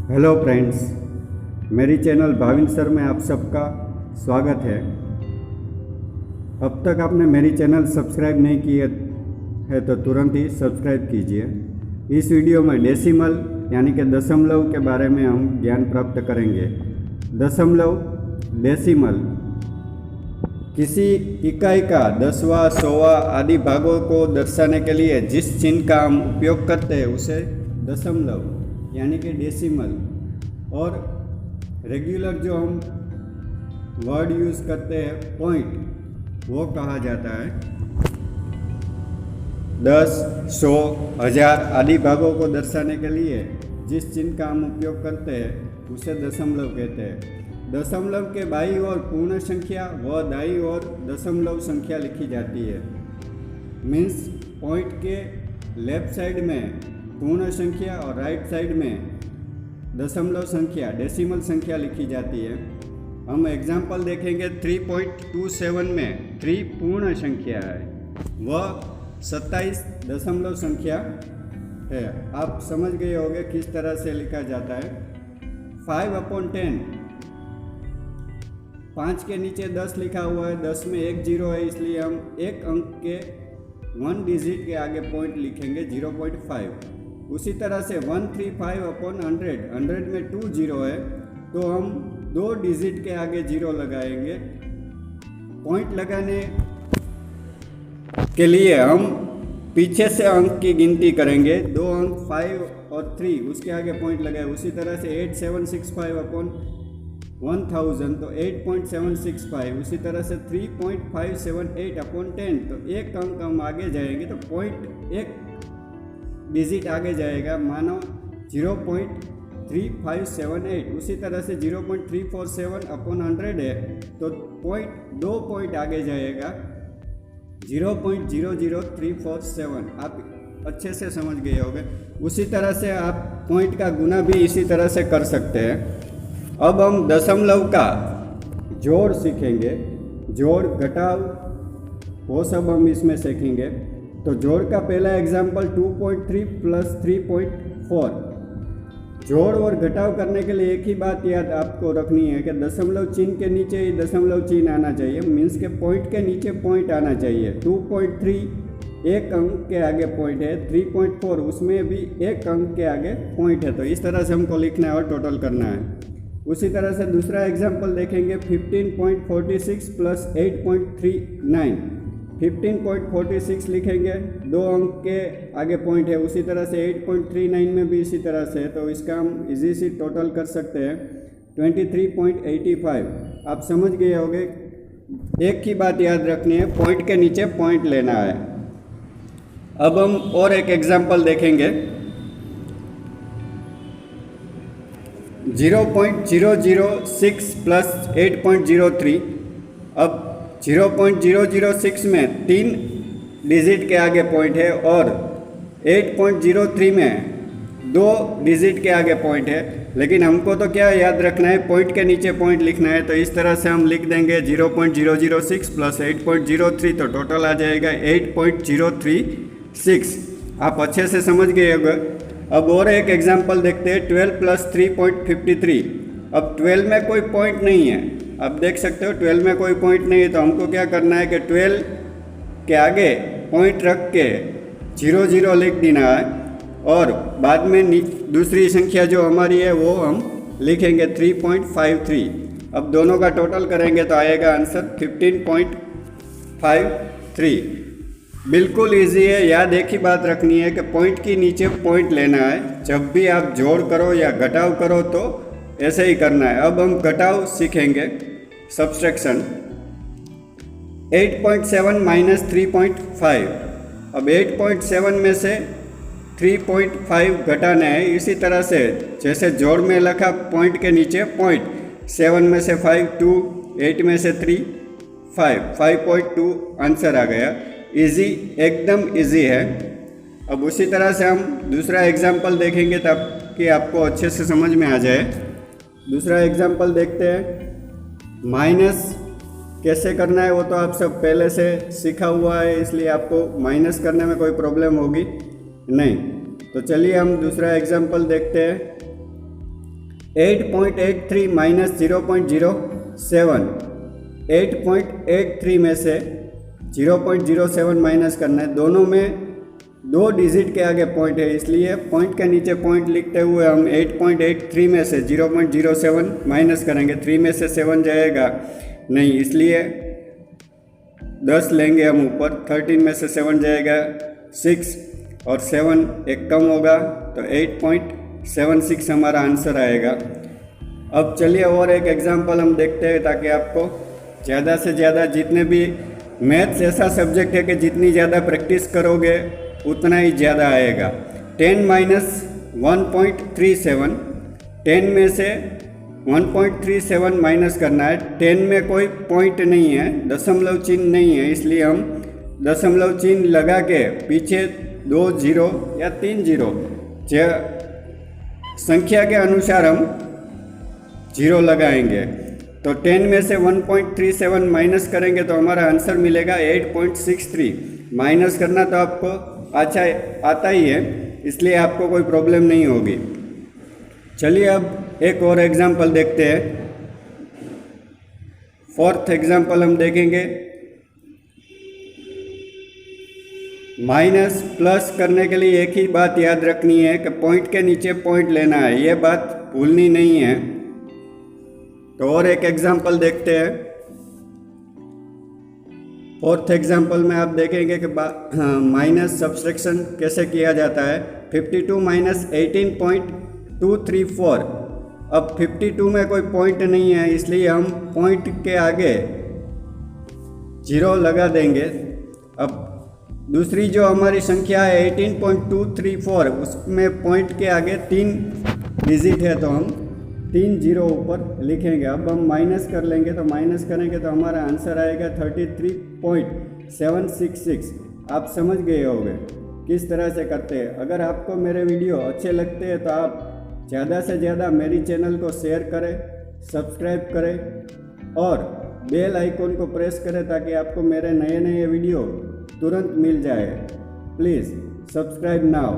Hello friends, मेरी channel Bhavin sir में आप सबका स्वागत है। अब तक आपने मेरी चैनल सब्सक्राइब नहीं की है तो तुरंत ही सब्सक्राइब कीजिए। इस वीडियो में डेसिमल यानी कि दशमलव के बारे में हम ज्ञान प्राप्त करेंगे। दशमलव डेसिमल किसी इकाई का 10वां, 100वां आदि भागों को दर्शाने के लिए जिस चिन्ह का हम उपयोग करते हैं उसे दशमलव यानी कि डेसिमल, और रेगुलर जो हम वर्ड यूज़ करते हैं पॉइंट, वो कहा जाता है। 10, 100, 1000 आदि भागों को दर्शाने के लिए जिस चिन्ह का हम उपयोग करते हैं उसे दशमलव कहते हैं। दशमलव के बाईं ओर पूर्ण संख्या व दाईं ओर दशमलव संख्या लिखी जाती है। मीन्स पॉइंट के लेफ्ट साइड में पूर्ण संख्या और राइट साइड में दशमलव संख्या डेसिमल संख्या लिखी जाती है। हम एग्जाम्पल देखेंगे 3.27 में 3 पूर्ण संख्या है, वह 27 दशमलव संख्या है। आप समझ गए होंगे किस तरह से लिखा जाता है। 5/10, 5 के नीचे 10 लिखा हुआ है, 10 में एक जीरो है, इसलिए हम एक अंक के 1 डिजिट के आगे पॉइंट लिखेंगे 0.5। उसी तरह से 135/100, 100 में 2 जीरो है तो हम 2 डिजिट के आगे जीरो लगाएंगे। पॉइंट लगाने के लिए हम पीछे से अंक की गिनती करेंगे। 2 अंक 5 और 3 उसके आगे पॉइंट लगाए। उसी तरह से 8765/1000 तो 8.765। उसी तरह से 3.578/10 तो एक अंक हम आगे जाएंगे तो पॉइंट एक डिजिट आगे जाएगा, मानो 0.3578। उसी तरह से 0.347/100 है तो दो पॉइंट आगे जाएगा 0.00347। आप अच्छे से समझ गए होंगे। उसी तरह से आप पॉइंट का गुना भी इसी तरह से कर सकते हैं। अब हम दशमलव का जोड़ सीखेंगे। जोड़, घटाव, वो सब हम इसमें सीखेंगे। तो जोड़ का पहला एग्जाम्पल 2.3 + 3.4। जोड़ और घटाव करने के लिए एक ही बात याद आपको रखनी है कि दशमलव चिन्ह के नीचे ही दशमलव चिन्ह आना चाहिए। मीन्स के पॉइंट के नीचे पॉइंट आना चाहिए। 2.3 एक अंक के आगे पॉइंट है, 3.4 उसमें भी एक अंक के आगे पॉइंट है। तो इस तरह से हमको लिखना है और टोटल करना है। उसी तरह से दूसरा एग्जाम्पल देखेंगे 15.46 + 8.39। 15.46 लिखेंगे, 2 अंक के आगे पॉइंट है। उसी तरह से 8.39 में भी इसी तरह से है, तो इसका हम इजी सी टोटल कर सकते हैं 23.85। आप समझ गए होंगे। एक ही बात याद रखनी है, पॉइंट के नीचे पॉइंट लेना है। अब हम और एक एग्जाम्पल देखेंगे 0.006 + 8.03। अब 0.006 में 3 डिजिट के आगे पॉइंट है और 8.03 में 2 डिजिट के आगे पॉइंट है। लेकिन हमको तो क्या याद रखना है, पॉइंट के नीचे पॉइंट लिखना है। तो इस तरह से हम लिख देंगे 0.006 + 8.03 तो टोटल आ जाएगा 8.036। आप अच्छे से समझ गए होंगे। अब और एक एग्जाम्पल देखते हैं 12 + 3.53। अब 12 में कोई पॉइंट नहीं है, आप देख सकते हो 12 में कोई पॉइंट नहीं है। तो हमको क्या करना है कि 12 के आगे पॉइंट रख के 00 लिख देना है और बाद में दूसरी संख्या जो हमारी है वो हम लिखेंगे 3.53। अब दोनों का टोटल करेंगे तो आएगा आंसर 15.53। बिल्कुल इजी है। याद एक ही बात रखनी है कि पॉइंट के नीचे पॉइंट लेना है। जब भी आप जोड़ करो या घटाव करो तो ऐसे ही करना है। अब हम घटाव सीखेंगे, सब्सट्रैक्शन। 8.7 - 3.5। अब 8.7 में से 3.5 घटाना है। इसी तरह से जैसे जोड़ में लिखा पॉइंट के नीचे पॉइंट, 7 में से 5 2, 8 में से 3 5, 5.2 आंसर आ गया। इजी, एकदम इजी है। अब उसी तरह से हम दूसरा एग्जाम्पल देखेंगे ताकि आपको अच्छे से समझ में आ जाए। दूसरा एग्जाम्पल देखते हैं। माइनस कैसे करना है वो तो आप सब पहले से सीखा हुआ है, इसलिए आपको माइनस करने में कोई प्रॉब्लम होगी नहीं। तो चलिए हम दूसरा एग्जाम्पल देखते हैं। 8.83 माइनस 0.07, 8.83 में से 0.07 माइनस करना है। दोनों में 2 डिजिट के आगे पॉइंट है, इसलिए पॉइंट के नीचे पॉइंट लिखते हुए हम 8.83 में से 0.07 माइनस करेंगे। 3 में से 7 जाएगा नहीं, इसलिए 10 लेंगे हम ऊपर। 13 में से 7 जाएगा 6 और 7 एक कम होगा तो 8.76 हमारा आंसर आएगा। अब चलिए और एक एग्जांपल हम देखते हैं ताकि आपको ज़्यादा से ज़्यादा, जितने भी मैथ्स ऐसा सब्जेक्ट है कि जितनी ज़्यादा प्रैक्टिस करोगे उतना ही ज़्यादा आएगा। 10 माइनस 1.37, 10 में से 1.37 माइनस करना है। 10 में कोई पॉइंट नहीं है, दशमलव चिन्ह नहीं है, इसलिए हम दशमलव चिन्ह लगा के पीछे 2 जीरो या 3 जीरो संख्या के अनुसार हम जीरो लगाएंगे। तो 10 में से 1.37 माइनस करेंगे तो हमारा आंसर मिलेगा 8.63। माइनस करना तो आपको अच्छा आता ही है, इसलिए आपको कोई प्रॉब्लम नहीं होगी। चलिए अब एक और एग्जांपल देखते हैं। 4th एग्जांपल हम देखेंगे। माइनस प्लस करने के लिए एक ही बात याद रखनी है कि पॉइंट के नीचे पॉइंट लेना है, ये बात भूलनी नहीं है। तो और एक एग्जांपल देखते हैं। 4th एग्जांपल में आप देखेंगे कि माइनस सब्सट्रैक्शन कैसे किया जाता है। 52 माइनस 18.234। अब 52 में कोई पॉइंट नहीं है, इसलिए हम पॉइंट के आगे जीरो लगा देंगे। अब दूसरी जो हमारी संख्या है 18.234, उसमें पॉइंट के आगे 3 डिजिट है तो हम 3 जीरो ऊपर लिखेंगे। अब हम माइनस कर लेंगे, तो माइनस करेंगे तो हमारा आंसर आएगा 33.766। आप समझ गए होंगे किस तरह से करते हैं। अगर आपको मेरे वीडियो अच्छे लगते हैं तो आप ज़्यादा से ज़्यादा मेरी चैनल को शेयर करें, सब्सक्राइब करें और बेल आइकॉन को प्रेस करें ताकि आपको मेरे नए नए वीडियो तुरंत मिल जाए। Please subscribe now.